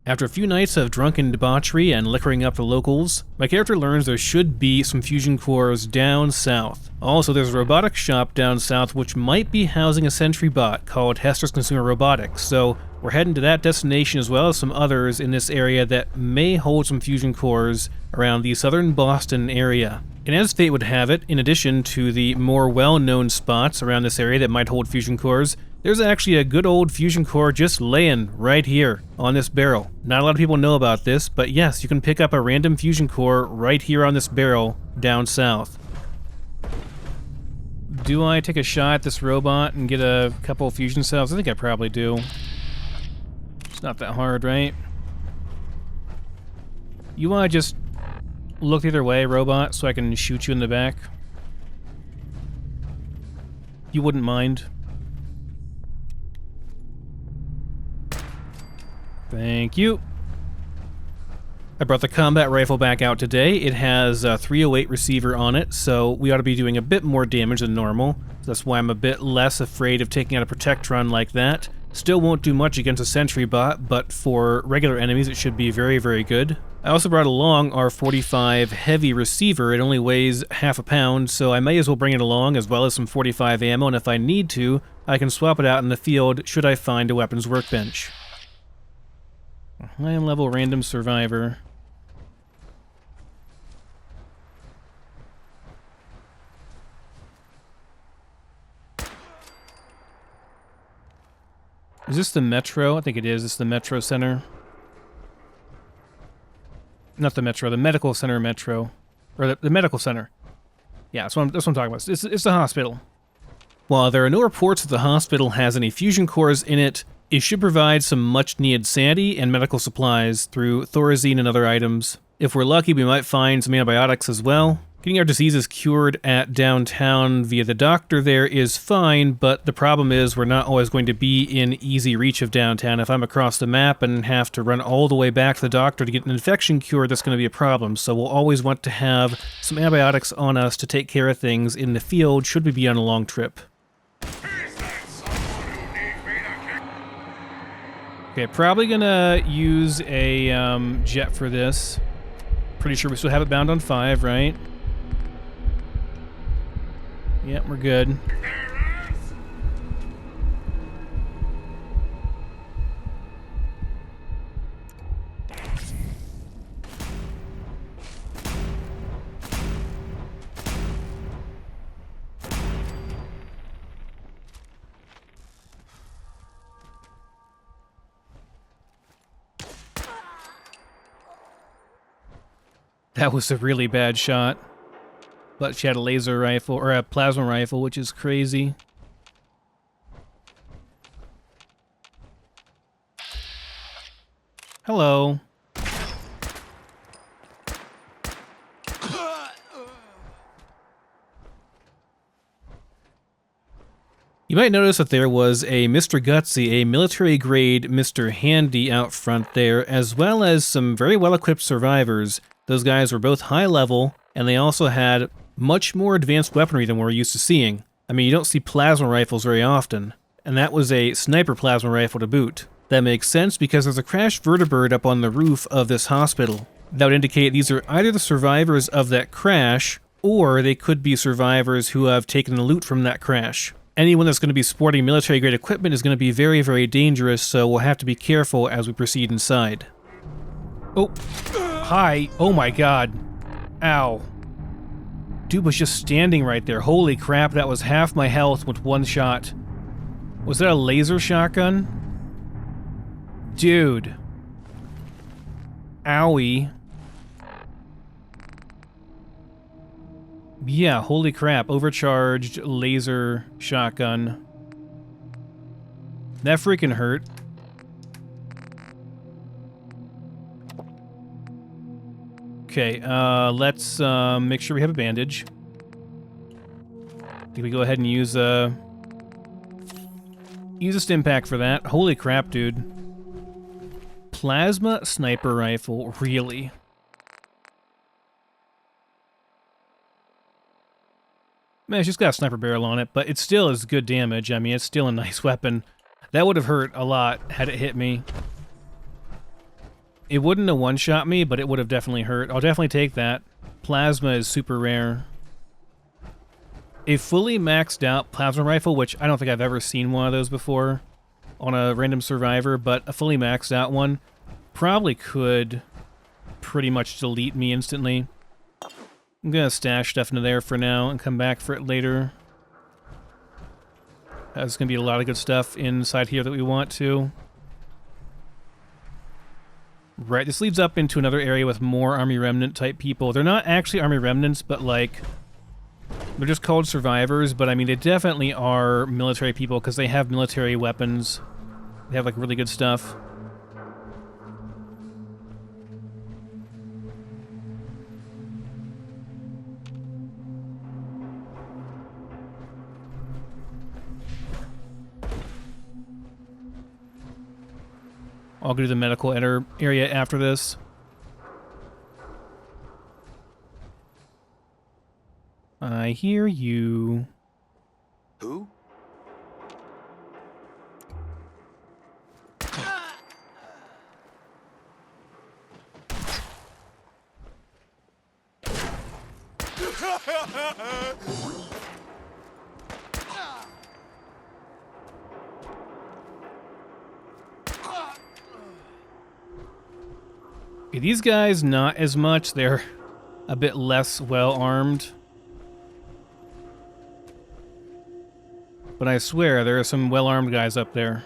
After a few nights of drunken debauchery and liquoring up the locals, my character learns there should be some fusion cores down south. Also, there's a robotics shop down south which might be housing a sentry bot called Hester's Consumer Robotics, so we're heading to that destination as well as some others in this area that may hold some fusion cores around the southern Boston area. And as fate would have it, in addition to the more well-known spots around this area that might hold fusion cores, there's actually a good old fusion core just laying right here on this barrel. Not a lot of people know about this, but yes, you can pick up a random fusion core right here on this barrel down south. Do I take a shot at this robot and get a couple of fusion cells? I think I probably do. It's not that hard, right? You want to just look the other way, robot, so I can shoot you in the back? You wouldn't mind? Thank you. I brought the combat rifle back out today. It has a 308 receiver on it, so we ought to be doing a bit more damage than normal. That's why I'm a bit less afraid of taking out a Protectron like that. Still won't do much against a sentry bot, but for regular enemies it should be very, very good. I also brought along our 45 heavy receiver. It only weighs half a pound, so I may as well bring it along as well as some 45 ammo, and if I need to, I can swap it out in the field should I find a weapons workbench. A high-level random survivor. Is this the Metro? I think it is. It's the Metro Center. Not the Metro, the Medical Center Metro. Or the Medical Center. Yeah, that's what I'm talking about. It's the hospital. While there are no reports that the hospital has any fusion cores in it, it should provide some much-needed sanity and medical supplies through Thorazine and other items. If we're lucky, we might find some antibiotics as well. Getting our diseases cured at downtown via the doctor there is fine, but the problem is we're not always going to be in easy reach of downtown. If I'm across the map and have to run all the way back to the doctor to get an infection cured, that's going to be a problem. So we'll always want to have some antibiotics on us to take care of things in the field should we be on a long trip. Okay, probably gonna use a jet for this. Pretty sure we still have it bound on 5, right? Yep, we're good. That was a really bad shot. But she had a laser rifle, or a plasma rifle, which is crazy. Hello. You might notice that there was a Mr. Gutsy, a military-grade Mr. Handy out front there, as well as some very well-equipped survivors. Those guys were both high level, and they also had much more advanced weaponry than we're used to seeing. I mean, you don't see plasma rifles very often, and that was a sniper plasma rifle to boot. That makes sense because there's a crashed vertibird up on the roof of this hospital. That would indicate these are either the survivors of that crash, or they could be survivors who have taken the loot from that crash. Anyone that's going to be sporting military-grade equipment is going to be very, very dangerous, so we'll have to be careful as we proceed inside. Oh, hi. Oh my god. Ow. Dude was just standing right there. Holy crap, that was half my health with one shot. Was that a laser shotgun? Dude. Owie. Yeah, holy crap. Overcharged laser shotgun. That freaking hurt. Okay, let's make sure we have a bandage. Can we go ahead and use a stim pack for that? Holy crap, dude. Plasma sniper rifle, really? Man, it's just got a sniper barrel on it, but it still is good damage. I mean, it's still a nice weapon. That would have hurt a lot had it hit me. It wouldn't have one-shot me, but it would have definitely hurt. I'll definitely take that. Plasma is super rare. A fully maxed out plasma rifle, which I don't think I've ever seen one of those before on a random survivor, but a fully maxed out one probably could pretty much delete me instantly. I'm gonna stash stuff into there for now and come back for it later. There's gonna be a lot of good stuff inside here that we want to. Right, this leads up into another area with more Army Remnant type people. They're not actually Army Remnants, but like, they're just called survivors, but I mean, they definitely are military people because they have military weapons. They have like really good stuff. I'll go to the medical area after this. I hear you. Who? Okay, these guys, not as much. They're a bit less well-armed. But I swear, there are some well-armed guys up there.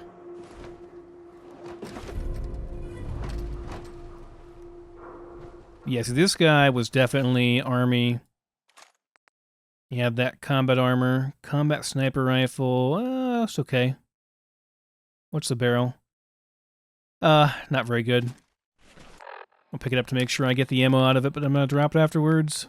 Yes, this guy was definitely Army. He had that combat armor. Combat sniper rifle. It's okay. What's the barrel? Not very good. I'll pick it up to make sure I get the ammo out of it, but I'm going to drop it afterwards.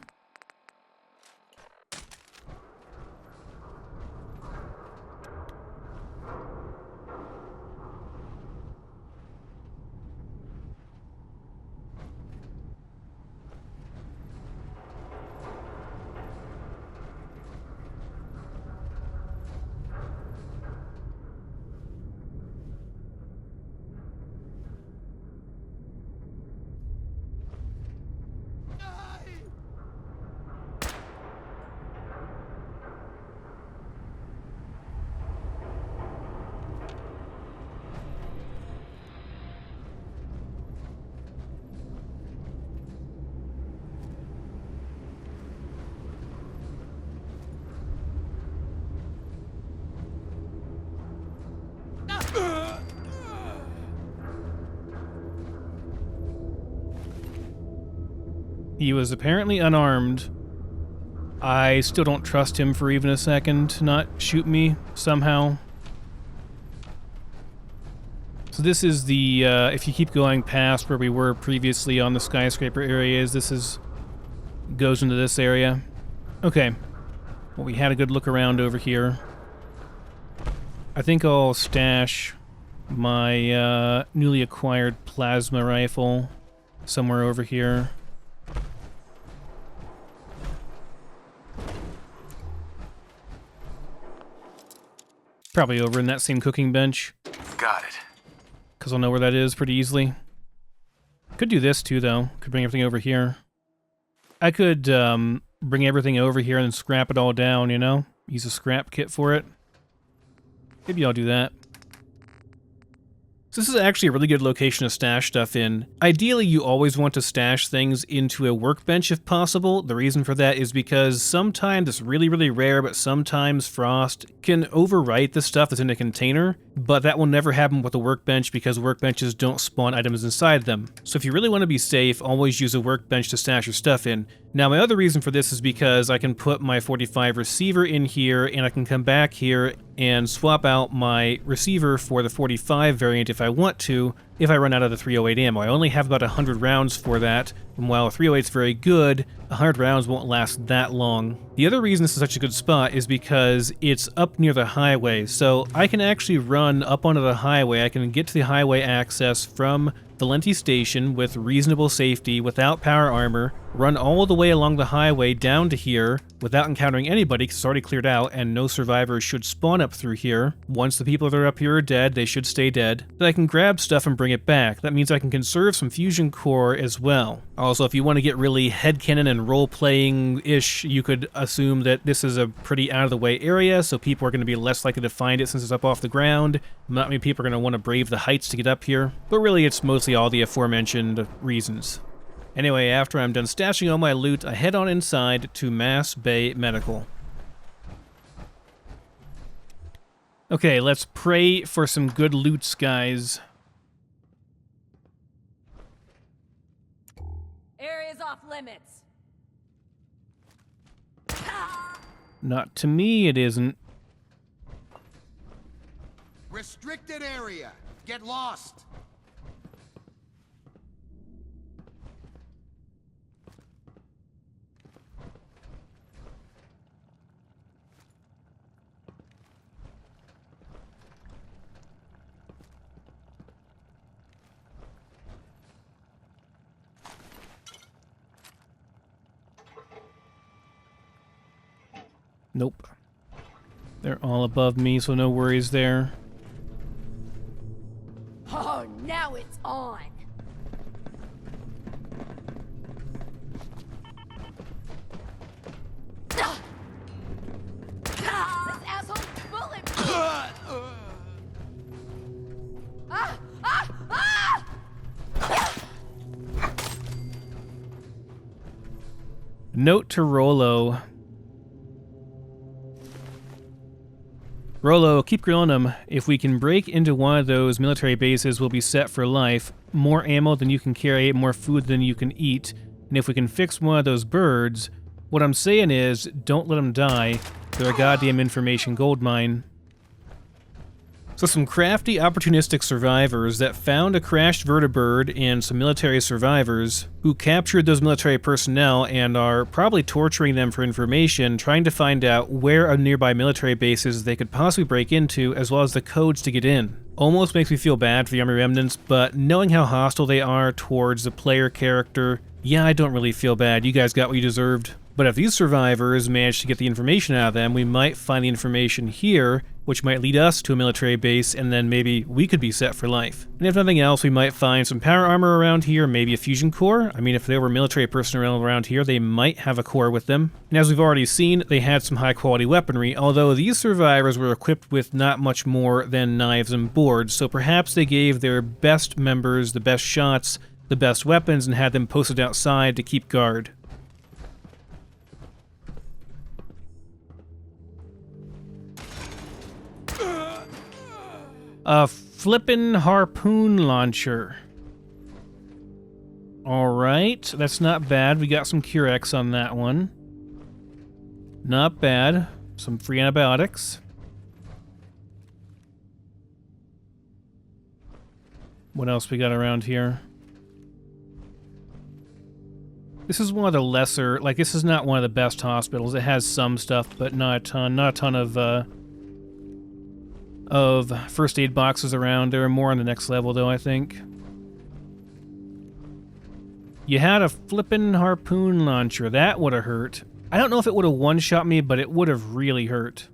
He was apparently unarmed. I still don't trust him for even a second to not shoot me somehow. So this is the, if you keep going past where we were previously on the skyscraper areas, goes into this area. Okay. Well, we had a good look around over here. I think I'll stash my newly acquired plasma rifle somewhere over here. Probably over in that same cooking bench. Got it. Because I'll know where that is pretty easily. Could do this too, though. Could bring everything over here. I could bring everything over here and then scrap it all down, you know? Use a scrap kit for it. Maybe I'll do that. So this is actually a really good location to stash stuff in. Ideally, you always want to stash things into a workbench if possible. The reason for that is because sometimes it's really, really rare, but sometimes Frost can overwrite the stuff that's in a container, but that will never happen with a workbench because workbenches don't spawn items inside them. So if you really want to be safe, always use a workbench to stash your stuff in. Now, my other reason for this is because I can put my 45 receiver in here, and I can come back here and swap out my receiver for the 45 variant if I want to, if I run out of the 308 ammo. I only have about 100 rounds for that, and while 308 is very good, 100 rounds won't last that long. The other reason this is such a good spot is because it's up near the highway, so I can actually run up onto the highway. I can get to the highway access from Valenti Station with reasonable safety, without power armor, run all the way along the highway down to here without encountering anybody because it's already cleared out and no survivors should spawn up through here. Once the people that are up here are dead, they should stay dead. Then I can grab stuff and bring it back. That means I can conserve some fusion core as well. Also, if you want to get really headcanon and role-playing-ish, you could assume that this is a pretty out-of-the-way area, so people are going to be less likely to find it since it's up off the ground. Not many people are going to want to brave the heights to get up here, but really it's mostly all the aforementioned reasons. Anyway, after I'm done stashing all my loot, I head on inside to Mass Bay Medical. Okay, let's pray for some good loots, guys. Area's off limits. Not to me, it isn't. Restricted area. Get lost. Nope. They're all above me, so no worries there. Oh, now it's on. This asshole's bullet. Note to Rollo. Rollo, keep grilling him. If we can break into one of those military bases, we'll be set for life. More ammo than you can carry, more food than you can eat. And if we can fix one of those birds, what I'm saying is, don't let them die. They're a goddamn information goldmine. So some crafty, opportunistic survivors that found a crashed vertibird and some military survivors who captured those military personnel and are probably torturing them for information, trying to find out where a nearby military base is they could possibly break into, as well as the codes to get in. Almost makes me feel bad for the Army Remnants, but knowing how hostile they are towards the player character, yeah, I don't really feel bad. You guys got what you deserved. But if these survivors manage to get the information out of them, we might find the information here, which might lead us to a military base, and then maybe we could be set for life. And if nothing else, we might find some power armor around here, maybe a fusion core. I mean, if there were military personnel around here, they might have a core with them. And as we've already seen, they had some high-quality weaponry, although these survivors were equipped with not much more than knives and boards, so perhaps they gave their best members the best shots, the best weapons, and had them posted outside to keep guard. A flippin' harpoon launcher. Alright, that's not bad. We got some Curex on that one. Not bad. Some free antibiotics. What else we got around here? This is one of the lesser, like this is not one of the best hospitals. It has some stuff, but not a ton. Not a ton of first aid boxes around. There are more on the next level, though, I think. You had a flippin' harpoon launcher. That would have hurt. I don't know if it would have one-shot me, but it would have really hurt.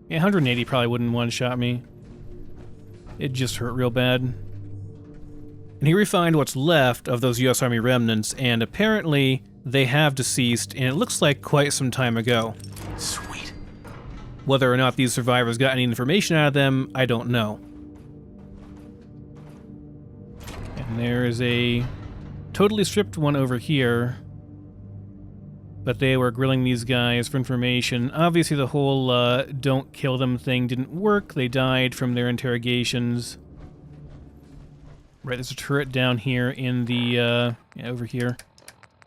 Yeah, 180 probably wouldn't one-shot me. It just hurt real bad. And here we find what's left of those U.S. Army remnants, and apparently they have deceased, and it looks like quite some time ago. Sweet. Whether or not these survivors got any information out of them, I don't know. And there is a totally stripped one over here. But they were grilling these guys for information. Obviously the whole don't kill them thing didn't work. They died from their interrogations. Right, there's a turret down here in the, yeah, over here.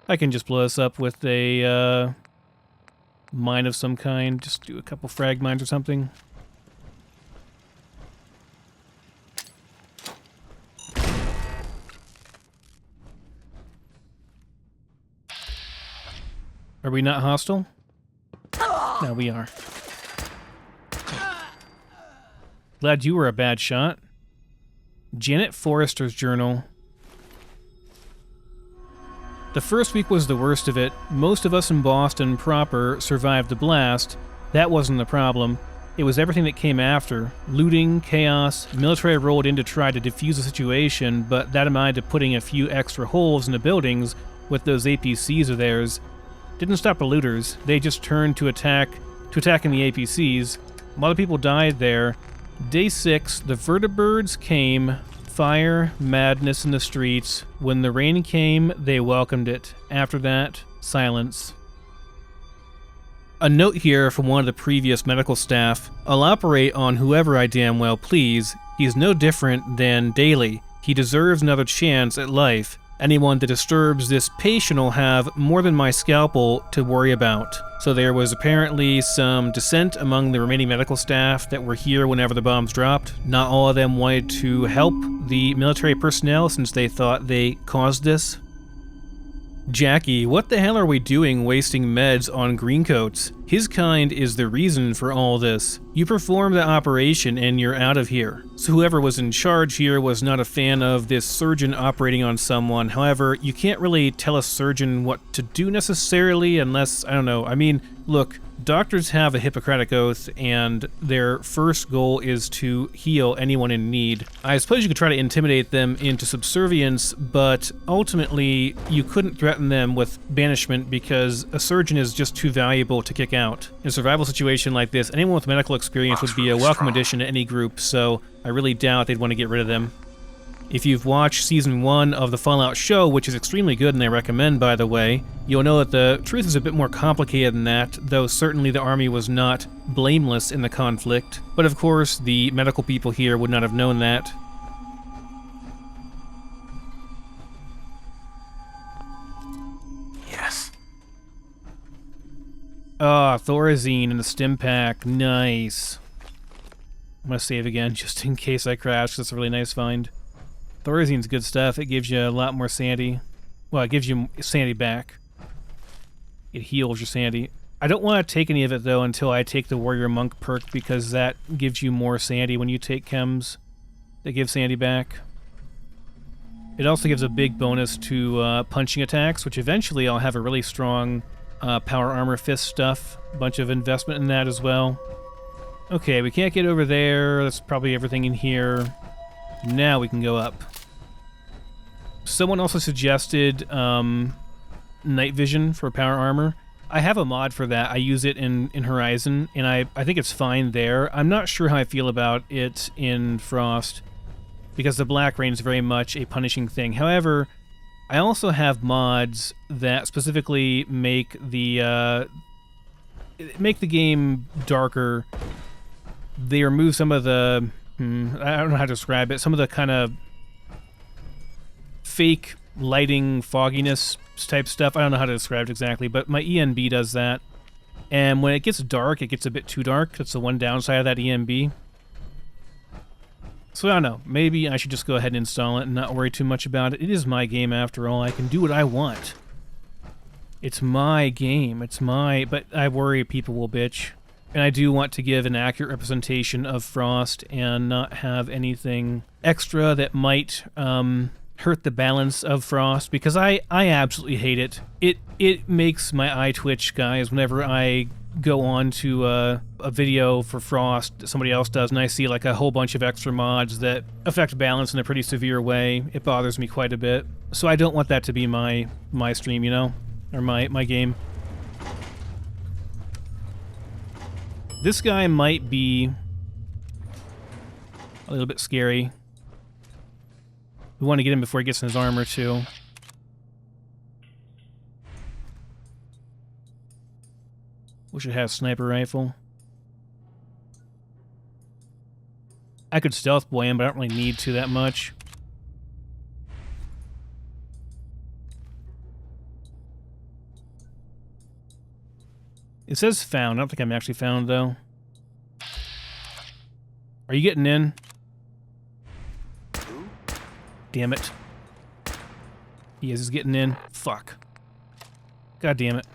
I can just blow this up with a mine of some kind. Just do a couple frag mines or something. Are we not hostile? No, we are. Glad you were a bad shot. Janet Forrester's journal. The first week was the worst of it. Most of us in Boston proper survived the blast. That wasn't the problem. It was everything that came after. Looting, chaos, military rolled in to try to defuse the situation, but that amounted to putting a few extra holes in the buildings with those APCs of theirs. Didn't stop the looters. They just turned to attacking the APCs. A lot of people died there. Day 6, the vertibirds came. Fire, madness in the streets. When the rain came, they welcomed it. After that, silence. A note here from one of the previous medical staff. I'll operate on whoever I damn well please. He's no different than Daly. He deserves another chance at life. Anyone that disturbs this patient will have more than my scalpel to worry about. So there was apparently some dissent among the remaining medical staff that were here whenever the bombs dropped. Not all of them wanted to help the military personnel since they thought they caused this. Jackie, what the hell are we doing wasting meds on greencoats? His kind is the reason for all this. You perform the operation and you're out of here. So whoever was in charge here was not a fan of this surgeon operating on someone. However, you can't really tell a surgeon what to do necessarily unless, I don't know, I mean, look, doctors have a Hippocratic oath and their first goal is to heal anyone in need. I suppose you could try to intimidate them into subservience, but ultimately you couldn't threaten them with banishment because a surgeon is just too valuable to kick out. In a survival situation like this, anyone with medical experience would be a welcome addition to any group, so I really doubt they'd want to get rid of them. If you've watched Season 1 of the Fallout show, which is extremely good and I recommend by the way, you'll know that the truth is a bit more complicated than that, though certainly the army was not blameless in the conflict. But of course, the medical people here would not have known that. Yes. Ah, Thorazine in the stim pack. Nice. I'm gonna save again just in case I crash. That's a really nice find. Thorazine's good stuff. It gives you a lot more sanity. Well, it gives you sanity back. It heals your sanity. I don't want to take any of it, though, until I take the Warrior Monk perk, because that gives you more sanity when you take chems that give sanity back. It also gives a big bonus to punching attacks, which eventually I'll have a really strong power armor fist stuff. A bunch of investment in that as well. Okay, we can't get over there. That's probably everything in here. Now we can go up. Someone also suggested night vision for power armor. I have a mod for that. I use it in Horizon, and I think it's fine there. I'm not sure how I feel about it in Frost, because the Black Rain is very much a punishing thing. However, I also have mods that specifically make the game darker. They remove some of the... I don't know how to describe it. Some of the kind of fake lighting, fogginess type stuff. I don't know how to describe it exactly, but my ENB does that. And when it gets dark, it gets a bit too dark. That's the one downside of that ENB. So I don't know. Maybe I should just go ahead and install it and not worry too much about it. It is my game after all. I can do what I want. It's my game. It's my... But I worry people will bitch. And I do want to give an accurate representation of Frost and not have anything extra that might hurt the balance of Frost, because I absolutely hate it. It makes my eye twitch, guys, whenever I go on to a video for Frost that somebody else does and I see like a whole bunch of extra mods that affect balance in a pretty severe way. It bothers me quite a bit. So I don't want that to be my stream, you know? Or my game. This guy might be a little bit scary. We want to get him before he gets in his armor, too. Wish it had a sniper rifle. I could stealth boy him, but I don't really need to that much. It says found. I don't think I'm actually found, though. Are you getting in? Damn it. He is getting in. Fuck. God damn it.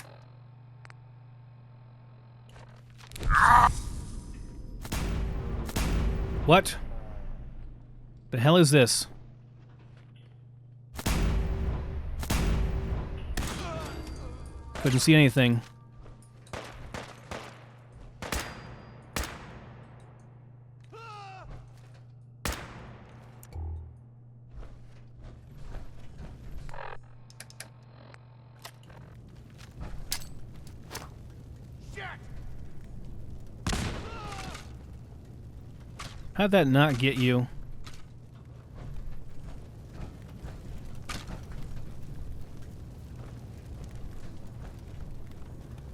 What? The hell is this? Couldn't see anything. How'd that not get you?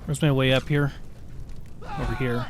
Where's my way up here? Over here.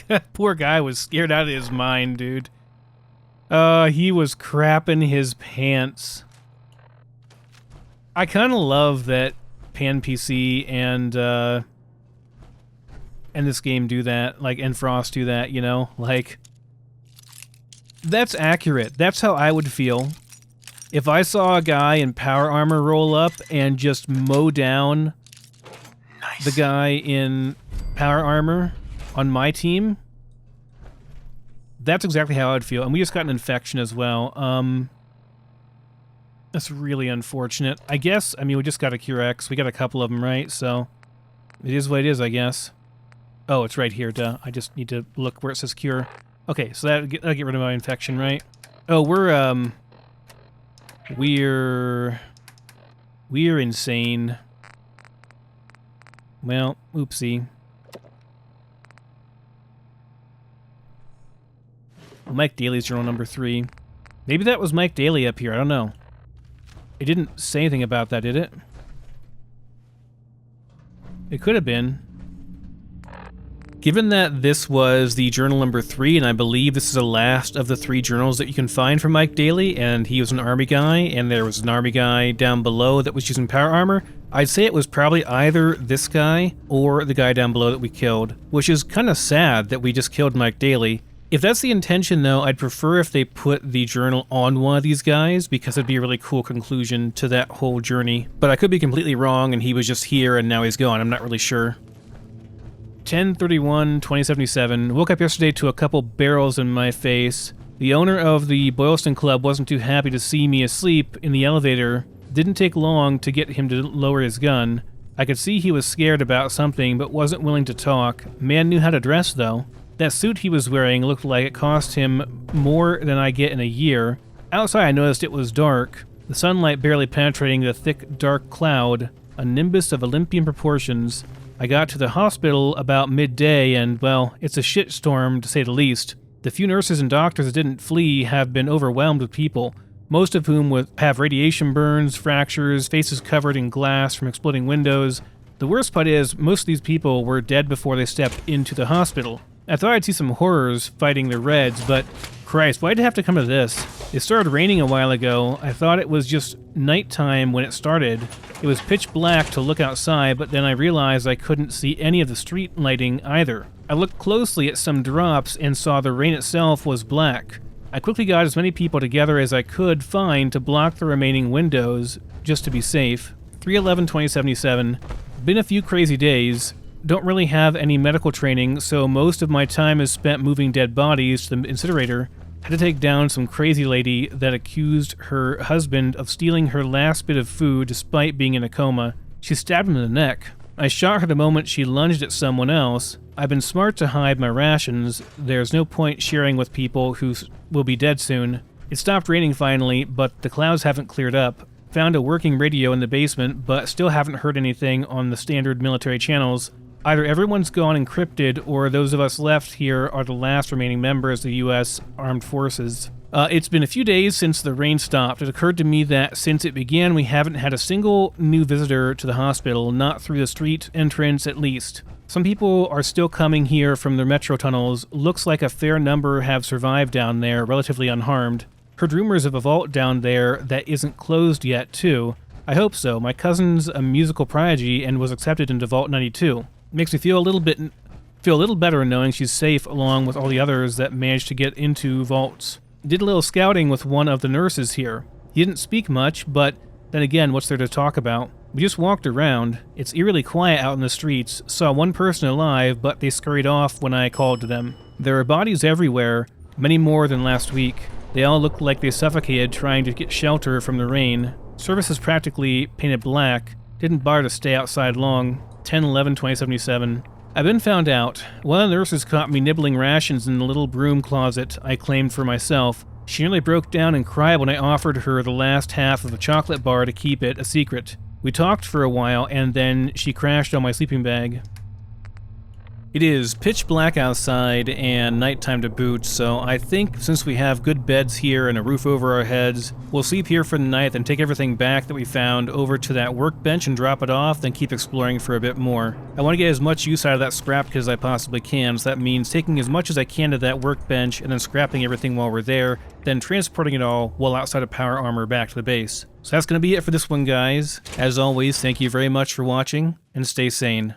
That poor guy was scared out of his mind, dude. He was crapping his pants. I kind of love that Pan PC and this game do that, like, and Frost do that, you know? Like, that's accurate. That's how I would feel if I saw a guy in power armor roll up and just mow down the guy in power armor on my team. That's exactly how I would feel. And we just got an infection as well. That's really unfortunate. I guess, I mean, we just got a Cure X. We got a couple of them, right? So it is what it is, I guess. Oh, it's right here, duh. I just need to look where it says Cure. Okay, so that'll get rid of my infection, right? Oh, we're insane. Well, oopsie. Mike Daly's journal number 3. Maybe that was Mike Daly up here, I don't know. It didn't say anything about that, did it? It could have been. Given that this was the journal number 3, and I believe this is the last of the 3 journals that you can find from Mike Daly, and he was an army guy, and there was an army guy down below that was using power armor, I'd say it was probably either this guy or the guy down below that we killed, which is kind of sad that we just killed Mike Daly. If that's the intention, though, I'd prefer if they put the journal on one of these guys, because it'd be a really cool conclusion to that whole journey. But I could be completely wrong, and he was just here and now he's gone. I'm not really sure. 10/31/2077. Woke up yesterday to a couple barrels in my face. The owner of the Boylston Club wasn't too happy to see me asleep in the elevator. Didn't take long to get him to lower his gun. I could see he was scared about something, but wasn't willing to talk. Man knew how to dress, though. That suit he was wearing looked like it cost him more than I get in a year. Outside I noticed it was dark, the sunlight barely penetrating the thick, dark cloud, a nimbus of Olympian proportions. I got to the hospital about midday and, well, it's a shitstorm to say the least. The few nurses and doctors that didn't flee have been overwhelmed with people, most of whom have radiation burns, fractures, faces covered in glass from exploding windows. The worst part is, most of these people were dead before they stepped into the hospital. I thought I'd see some horrors fighting the Reds, but Christ, why'd it have to come to this? It started raining a while ago. I thought it was just nighttime when it started. It was pitch black to look outside, but then I realized I couldn't see any of the street lighting either. I looked closely at some drops and saw the rain itself was black. I quickly got as many people together as I could find to block the remaining windows, just to be safe. 3/11/2077. Been a few crazy days. Don't really have any medical training, so most of my time is spent moving dead bodies to the incinerator. Had to take down some crazy lady that accused her husband of stealing her last bit of food despite being in a coma. She stabbed him in the neck. I shot her the moment she lunged at someone else. I've been smart to hide my rations. There's no point sharing with people who will be dead soon. It stopped raining finally, but the clouds haven't cleared up. Found a working radio in the basement, but still haven't heard anything on the standard military channels. Either everyone's gone encrypted, or those of us left here are the last remaining members of the U.S. Armed Forces. It's been a few days since the rain stopped. It occurred to me that since it began, we haven't had a single new visitor to the hospital, not through the street entrance at least. Some people are still coming here from the metro tunnels. Looks like a fair number have survived down there, relatively unharmed. Heard rumors of a vault down there that isn't closed yet, too. I hope so. My cousin's a musical prodigy and was accepted into Vault 92. Makes me feel a little better knowing she's safe along with all the others that managed to get into vaults. Did a little scouting with one of the nurses here. He didn't speak much, but then again, what's there to talk about? We just walked around. It's eerily quiet out in the streets. Saw one person alive, but they scurried off when I called to them. There are bodies everywhere, many more than last week. They all look like they suffocated trying to get shelter from the rain. Service is practically painted black. Didn't bother to stay outside long. 10/11/2077. I've been found out. One of the nurses caught me nibbling rations in the little broom closet I claimed for myself. She nearly broke down and cried when I offered her the last half of the chocolate bar to keep it a secret. We talked for a while, and then she crashed on my sleeping bag. It is pitch black outside and nighttime to boot, so I think since we have good beds here and a roof over our heads, we'll sleep here for the night and take everything back that we found over to that workbench and drop it off, then keep exploring for a bit more. I want to get as much use out of that scrap kit as I possibly can, so that means taking as much as I can to that workbench and then scrapping everything while we're there, then transporting it all while outside of power armor back to the base. So that's going to be it for this one, guys. As always, thank you very much for watching, and stay sane.